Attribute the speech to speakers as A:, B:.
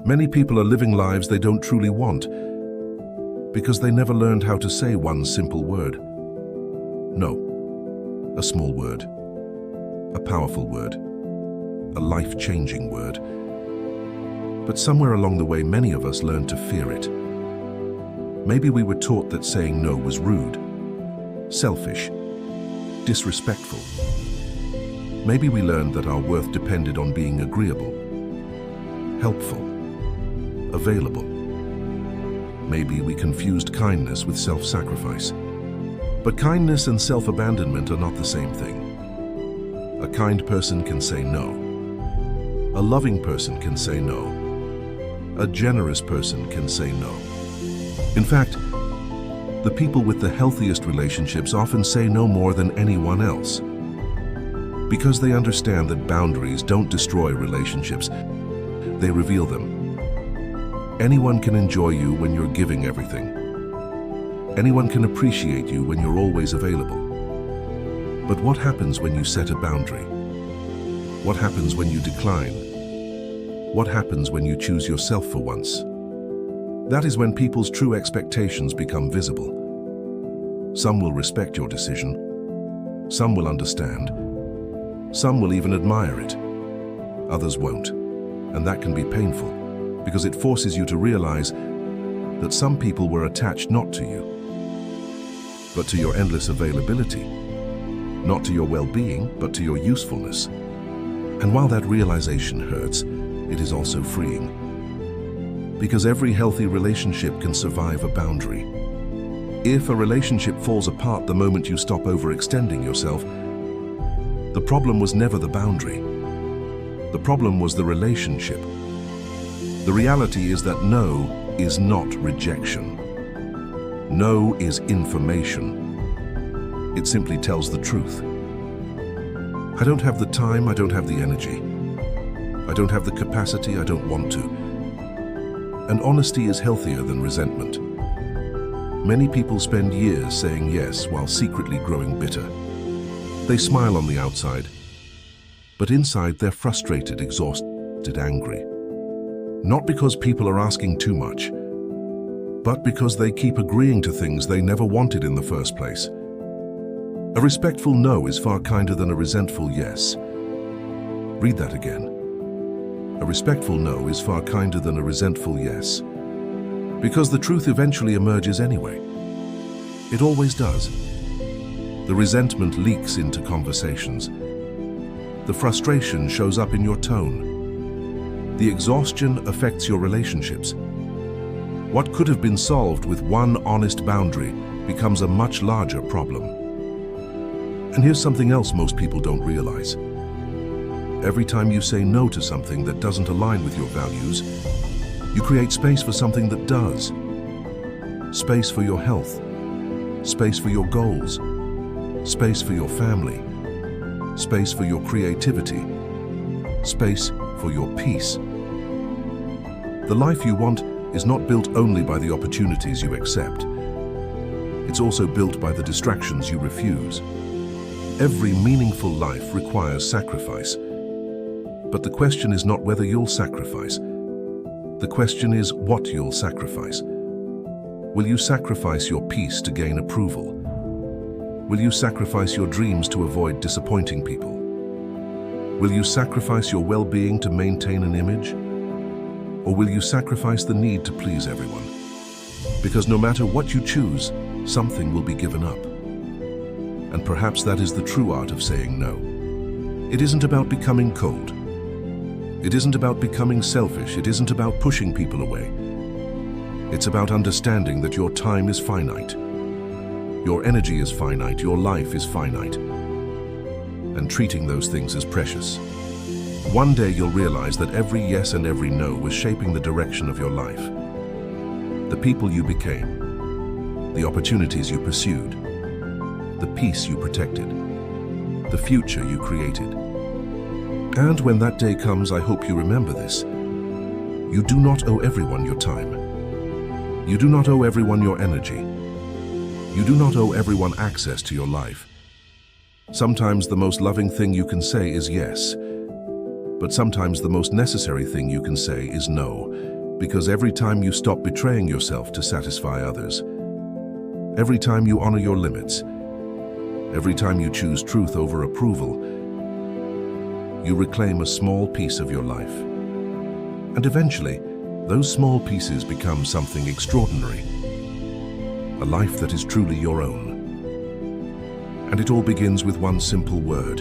A: Many people are living lives they don't truly want because they never learned how to say one simple word. No. A small word. A powerful word. A life-changing word. But somewhere along the way, many of us learned to fear it. Maybe we were taught that saying no was rude, selfish, disrespectful. Maybe we learned that our worth depended on being agreeable, helpful, available. Maybe we confused kindness with self-sacrifice. But kindness and self-abandonment are not the same thing. A kind person can say no. A loving person can say no. A generous person can say no. In fact, the people with the healthiest relationships often say no more than anyone else. Because they understand that boundaries don't destroy relationships, they reveal them. Anyone can enjoy you when you're giving everything. Anyone can appreciate you when you're always available. But what happens when you set a boundary? What happens when you decline? What happens when you choose yourself for once? That is when people's true expectations become visible. Some will respect your decision. Some will understand. Some will even admire it. Others won't. And that can be painful, because it forces you to realize that some people were attached not to you, but to your endless availability. Not to your well-being, but to your usefulness. And while that realization hurts, it is also freeing. Because every healthy relationship can survive a boundary. If a relationship falls apart the moment you stop overextending yourself, the problem was never the boundary. The problem was the relationship. The reality is that no is not rejection. No is information. It simply tells the truth. I don't have the time, I don't have the energy. I don't have the capacity, I don't want to. And honesty is healthier than resentment. Many people spend years saying yes while secretly growing bitter. They smile on the outside, but inside they're frustrated, exhausted, angry. Not because people are asking too much, but because they keep agreeing to things they never wanted in the first place. A respectful no is far kinder than a resentful yes. Read that again. A respectful no is far kinder than a resentful yes. Because the truth eventually emerges anyway. It always does. The resentment leaks into conversations. The frustration shows up in your tone. The exhaustion affects your relationships. What could have been solved with one honest boundary becomes a much larger problem. And here's something else most people don't realize. Every time you say no to something that doesn't align with your values, you create space for something that does. Space for your health, space for your goals, space for your family, space for your creativity, space for your peace. The life you want is not built only by the opportunities you accept. It's also built by the distractions you refuse. Every meaningful life requires sacrifice. But the question is not whether you'll sacrifice. The question is what you'll sacrifice. Will you sacrifice your peace to gain approval? Will you sacrifice your dreams to avoid disappointing people? Will you sacrifice your well-being to maintain an image? Or will you sacrifice the need to please everyone? Because no matter what you choose, something will be given up. And perhaps that is the true art of saying no. It isn't about becoming cold. It isn't about becoming selfish. It isn't about pushing people away. It's about understanding that your time is finite. Your energy is finite. Your life is finite. And treating those things as precious. One day you'll realize that every yes and every no was shaping the direction of your life. The people you became, the opportunities you pursued, the peace you protected, the future you created. And when that day comes, I hope you remember this. You do not owe everyone your time. You do not owe everyone your energy. You do not owe everyone access to your life. Sometimes the most loving thing you can say is yes, but sometimes the most necessary thing you can say is no. Because every time you stop betraying yourself to satisfy others, every time you honor your limits, every time you choose truth over approval, you reclaim a small piece of your life. And eventually, those small pieces become something extraordinary, a life that is truly your own. And it all begins with one simple word: